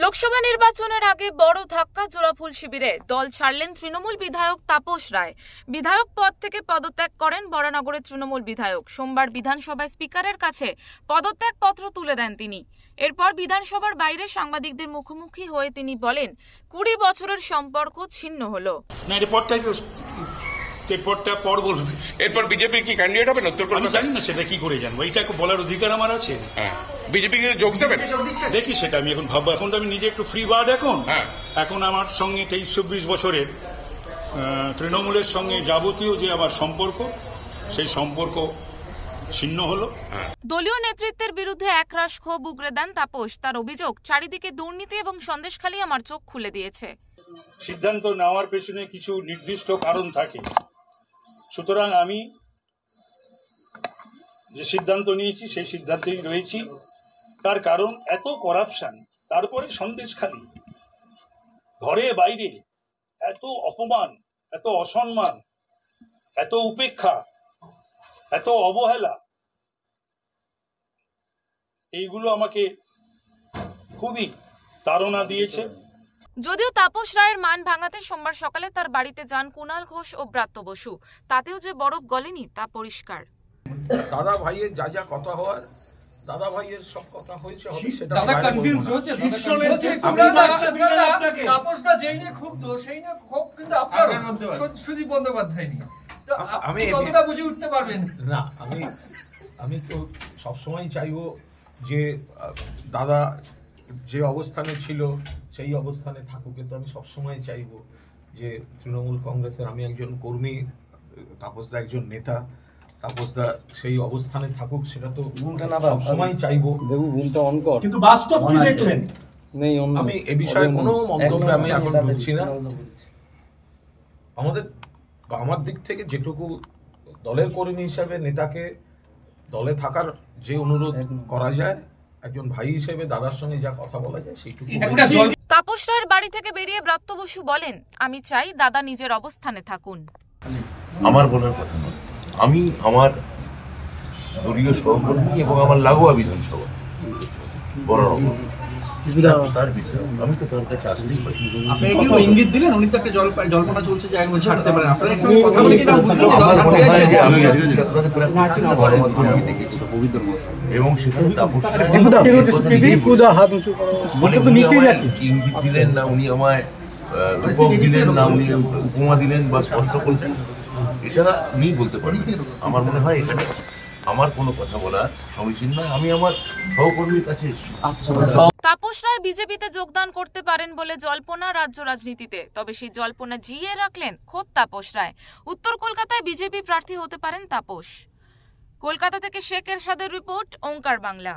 লোকসভা নির্বাচনের আগে বড় ধাক্কা জোড়াফুল শিবিরে দল ছাড়লেন তৃণমূল বিধায়ক তাপস রায়। বিধায়ক পদ থেকে পদত্যাগ করেন বরানগরের তৃণমূল বিধায়ক। সোমবার বিধানসভায় স্পিকারের কাছে পদত্যাগ পত্র তুলে দেন তিনি। এরপর বিধানসভার বাইরে সাংবাদিকদের মুখোমুখি হয়ে তিনি বলেন, 20 বছরের সম্পর্ক ছিন্ন হলো। এরপর বিজেপি কি ক্যান্ডিডেট হবে? আমি জানি না, সেটা কি করে জানবো? এটা বলার অধিকার আমার আছে। বিজেপি যোগ দেবেন? দেখি, সেটা আমি এখন ভাববো। এখন তো আমি নিজে একটু ফ্রি বার্ড। এখন আমার সঙ্গে 23-24 বছরের তৃণমূলের সঙ্গে যাবতীয় যে আমার সম্পর্ক, সেই সম্পর্ক ছিন্ন হলো। দলীয় নেতৃত্বের বিরুদ্ধে একরাশ ক্ষোভ উগরে দেন তাপস। তার অভিযোগ, চারিদিকে দুর্নীতি এবং সন্দেশখালি আমার চোখ খুলে দিয়েছে। সিদ্ধান্ত নেওয়ার পেছনে কিছু নির্দিষ্ট কারণ থাকে, সুতরাং আমি যে সিদ্ধান্ত নিয়েছি সেই সিদ্ধান্তেই রয়েছি। তার কারণ এত করাপশন, তারপরে সন্দেশখালি, ঘরে বাইরে এত অপমান, এত অসম্মান, এত উপেক্ষা, এত অবহেলা, এইগুলো আমাকে খুবই তাড়না দিয়েছে। যদিও তাপস রায়ের মান ভাঙাতে সোমবার সকালে তার বাড়িতে যান কুণাল ঘোষ ও ব্রাত্য বসু, তাতেও যে বরফ গলেনি তা পরিষ্কার। দাদা ভাইয়ের যা যা কথা হওয়ার, দাদা ভাইয়ের সব কথা হয়েছে, হবে সেটা দাদা কনভিন্স হচ্ছে। তাপসটা যেই না খুব দোষ, এই না খুব, কিন্তু আপনার সুদীপ বন্দ্যোপাধ্যায় নিয়ে তো আপনি কতটা বুঝে উঠতে পারবেন? না, আমি তো সবসময় চাইবো যে দাদা যে অবস্থানে ছিল সেই অবস্থানে থাকুক। কিন্তু আমি সবসময় চাইবো যে তৃণমূল কংগ্রেসের আমি একজন কর্মী, তাপসদা একজন নেতা, তাপসদা সেই অবস্থানে থাকুক, সেটা তো সবসময় চাইবো। কিন্তু বাস্তব কি দেখলেন? আমি এ বিষয়ে কোনো মন্তব্যে আমি এখন ঢুকছি না। আমার দিক থেকে যেটুকু দলের কর্মী হিসাবে নেতাকে দলে থাকার যে অনুরোধ করা যায়, একজন ভাই হিসেবে দাদার সঙ্গে যা কথা বলা যায় সেইটুকু। তাপস রায়ের বাড়ি থেকে বেরিয়ে ব্রাত্য বসু বলেন, আমি চাই দাদা নিজের অবস্থানে থাকুন। আমার বলার কথা নয়, আমি আমার দলীয় সহকর্মী এবং আমার লাগোয়া বিধানসভা বরানগর, তার বিষয়ে আমি তো তার কাছে আসতেই পারি। ইঙ্গিত দিলেন, উনি তো একটা জল্পনা চলছে যে একবার ছাড়তে পারেন। আপনারা কথা বলে কি এবং সেখানে তাপস ইঙ্গিত দিলেন না, উনি আমায় রূপক দিলেন না, উনি উপমা দিলেন বা স্পষ্ট করলেন, এটা উনি বলতে পারবেন। আমার মনে হয় এখানে আমার কোনো কথা বলা সমীচীন নয়। আমি আমার সহকর্মীর কাছে এসেছি। তাপস রায় বিজেপিতে যোগদান করতে পারেন বলে জল্পনা রাজ্য রাজনীতিতে, তবে সেই জল্পনা জিইয়ে রাখলেন খোদ তাপস রায়। উত্তর কলকাতায় বিজেপি প্রার্থী হতে পারেন তাপস। কলকাতা থেকে শেখ এরশাদের রিপোর্ট, ওঙ্কার বাংলা।